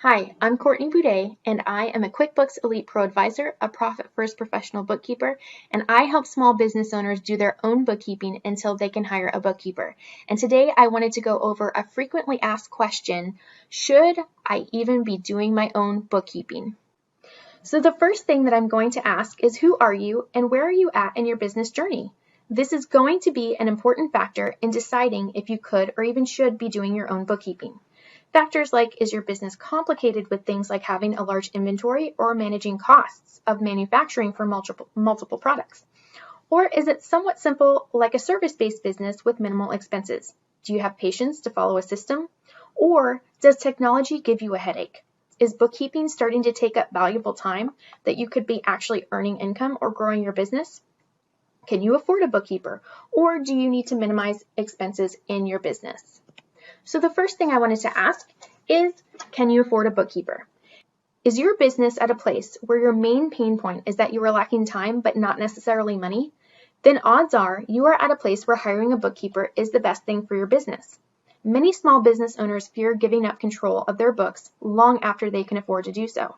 Hi, I'm Courtney Boudet, and I am a QuickBooks Elite ProAdvisor, a profit-first professional bookkeeper, and I help small business owners do their own bookkeeping until they can hire a bookkeeper. And today I wanted to go over a frequently asked question: should I even be doing my own bookkeeping? So the first thing that I'm going to ask is, who are you and where are you at in your business journey? This is going to be an important factor in deciding if you could or even should be doing your own bookkeeping. Factors like, is your business complicated with things like having a large inventory or managing costs of manufacturing for multiple products? Or is it somewhat simple, like a service-based business with minimal expenses? Do you have patience to follow a system? Or does technology give you a headache? Is bookkeeping starting to take up valuable time that you could be actually earning income or growing your business? Can you afford a bookkeeper? Or do you need to minimize expenses in your business? So the first thing I wanted to ask is, can you afford a bookkeeper? Is your business at a place where your main pain point is that you are lacking time but not necessarily money? Then odds are you are at a place where hiring a bookkeeper is the best thing for your business. Many small business owners fear giving up control of their books long after they can afford to do so.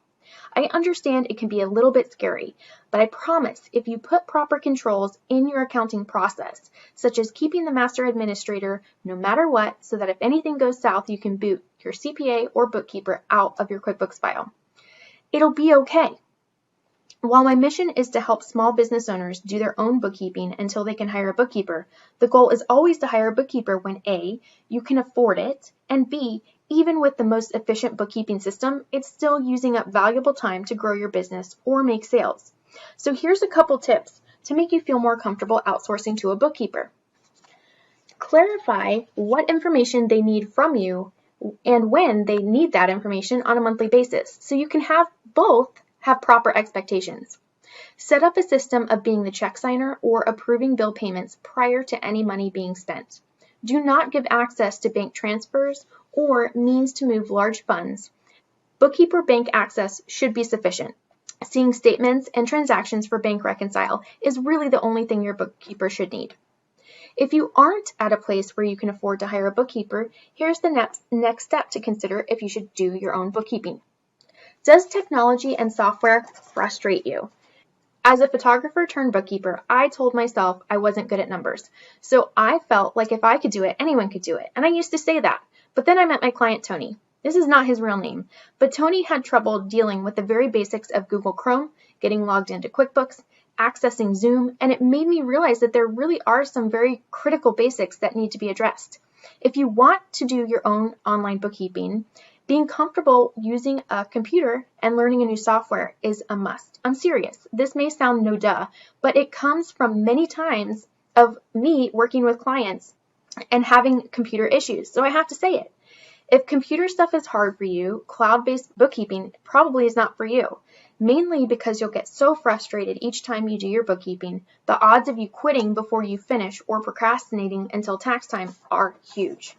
I understand it can be a little bit scary, but I promise if you put proper controls in your accounting process, such as keeping the master administrator no matter what, so that if anything goes south, you can boot your CPA or bookkeeper out of your QuickBooks file, it'll be okay. While my mission is to help small business owners do their own bookkeeping until they can hire a bookkeeper, the goal is always to hire a bookkeeper when A, you can afford it, and B, even with the most efficient bookkeeping system, it's still using up valuable time to grow your business or make sales. So here's a couple tips to make you feel more comfortable outsourcing to a bookkeeper. Clarify what information they need from you and when they need that information on a monthly basis, so you can have both have proper expectations. Set up a system of being the check signer or approving bill payments prior to any money being spent. Do not give access to bank transfers or means to move large funds. Bookkeeper bank access should be sufficient. Seeing statements and transactions for bank reconcile is really the only thing your bookkeeper should need. If you aren't at a place where you can afford to hire a bookkeeper, here's the next step to consider if you should do your own bookkeeping. Does technology and software frustrate you? As a photographer turned bookkeeper, I told myself I wasn't good at numbers. So I felt like if I could do it, anyone could do it. And I used to say that. But then I met my client, Tony. This is not his real name, but Tony had trouble dealing with the very basics of Google Chrome, getting logged into QuickBooks, accessing Zoom, and it made me realize that there really are some very critical basics that need to be addressed. If you want to do your own online bookkeeping, being comfortable using a computer and learning a new software is a must. I'm serious. This may sound no duh, but it comes from many times of me working with clients and having computer issues. So I have to say it. If computer stuff is hard for you, cloud-based bookkeeping probably is not for you, mainly because you'll get so frustrated each time you do your bookkeeping. The odds of you quitting before you finish or procrastinating until tax time are huge.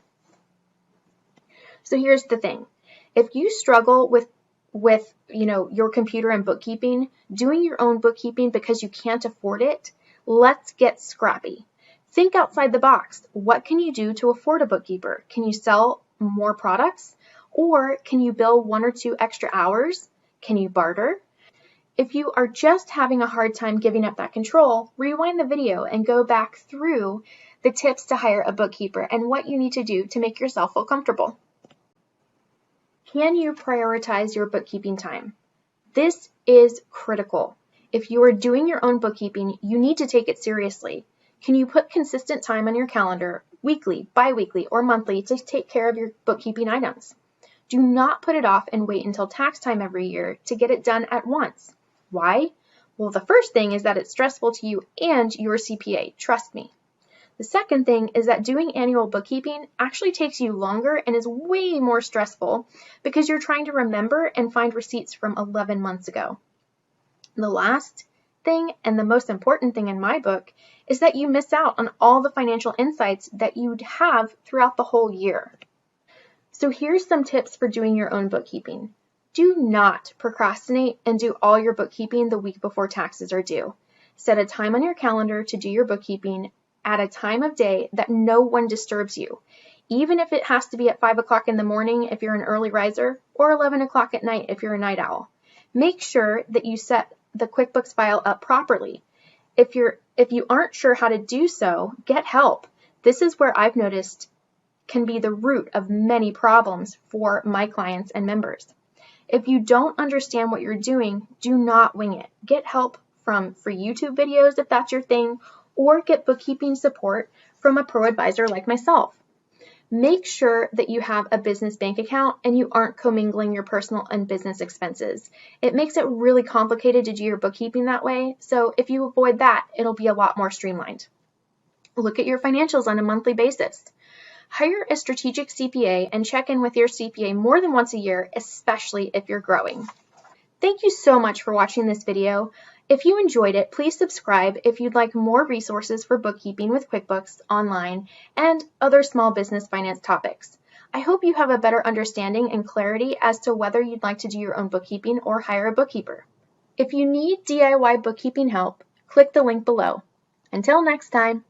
So here's the thing. If you struggle with your computer and bookkeeping, doing your own bookkeeping because you can't afford it, let's get scrappy. Think outside the box. What can you do to afford a bookkeeper? Can you sell more products? Or can you bill 1 or 2 extra hours? Can you barter? If you are just having a hard time giving up that control, rewind the video and go back through the tips to hire a bookkeeper and what you need to do to make yourself feel comfortable. Can you prioritize your bookkeeping time? This is critical. If you are doing your own bookkeeping, you need to take it seriously. Can you put consistent time on your calendar, weekly, bi-weekly, or monthly, to take care of your bookkeeping items? Do not put it off and wait until tax time every year to get it done at once. Why? Well, the first thing is that it's stressful to you and your CPA, trust me. The second thing is that doing annual bookkeeping actually takes you longer and is way more stressful because you're trying to remember and find receipts from 11 months ago. The last thing, and the most important thing in my book, is that you miss out on all the financial insights that you'd have throughout the whole year. So here's some tips for doing your own bookkeeping. Do not procrastinate and do all your bookkeeping the week before taxes are due. Set a time on your calendar to do your bookkeeping at a time of day that no one disturbs you. even if it has to be at 5 o'clock in the morning if you're an early riser, or 11 o'clock at night if you're a night owl. Make sure that you set the QuickBooks file up properly. If you aren't sure how to do so, get help. This is where I've noticed can be the root of many problems for my clients and members. If you don't understand what you're doing, do not wing it. Get help from free YouTube videos if that's your thing, or get bookkeeping support from a ProAdvisor like myself. Make sure that you have a business bank account and you aren't commingling your personal and business expenses. It makes it really complicated to do your bookkeeping that way, so if you avoid that, it'll be a lot more streamlined. Look at your financials on a monthly basis. Hire a strategic CPA and check in with your CPA more than once a year, especially if you're growing. Thank you so much for watching this video. If you enjoyed it, please subscribe if you'd like more resources for bookkeeping with QuickBooks Online and other small business finance topics. I hope you have a better understanding and clarity as to whether you'd like to do your own bookkeeping or hire a bookkeeper. If you need DIY bookkeeping help, click the link below. Until next time.